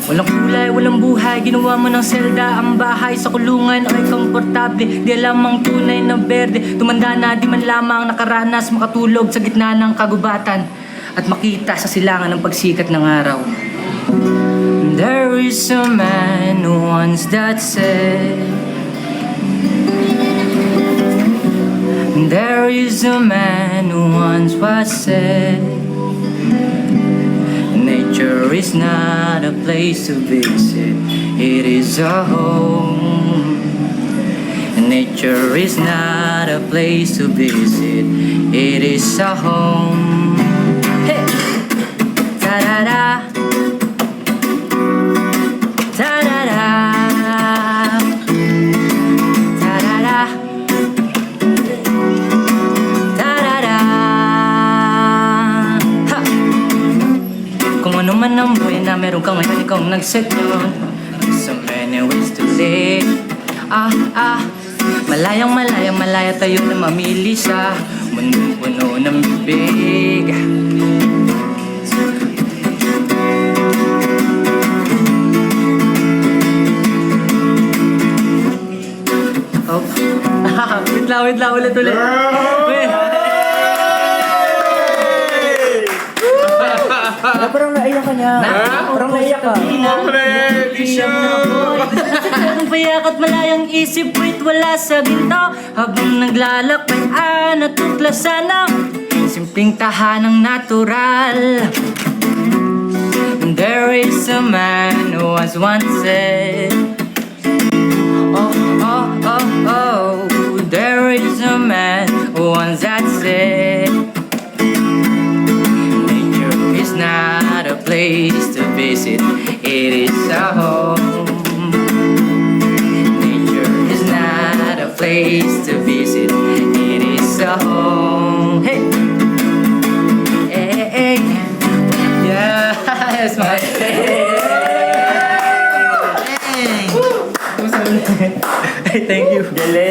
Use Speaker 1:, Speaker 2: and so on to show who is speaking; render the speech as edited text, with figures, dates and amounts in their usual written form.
Speaker 1: Walang kulay, walang buhay, ginawa mo ng selda ang bahay sa kulungan o ay komportable. Di lamang tunay na berde, tumanda na di man lamang nakaranas makatulog sa gitna ng kagubatan at makita sa silangan ng pagsikat ng araw. There is a man who once that said, there is a man who once was said, nature is not a place to visit, it is a home. Nature is not a place to visit, it is a home. Hey! Ta-da-da! Ta-da-da! Ta-da-da! Ta-da-da! Ha! Kung ano man ang buhay na meron kang ngayon, ikaw ang nag-set yun. So many ways to live. Malayang malaya tayo na mamili sa mundong puno ng bibig. Oh. wait lang, ulit. Wait.
Speaker 2: Parang naiyak ka niya. Parang naiyak ka.
Speaker 1: Ang payak at malayang isip, wait, wala sa ginto. Habang naglalakbay, natuklasan ang simpleng tahanang natural. There is a man who was once said, oh, there is a man who once had said, nature is not a place to visit, it is a home. Nature is not a place to visit, it is a home. Hey! Hey! Yeah! That's my... Hey! Thank you.
Speaker 2: Galing.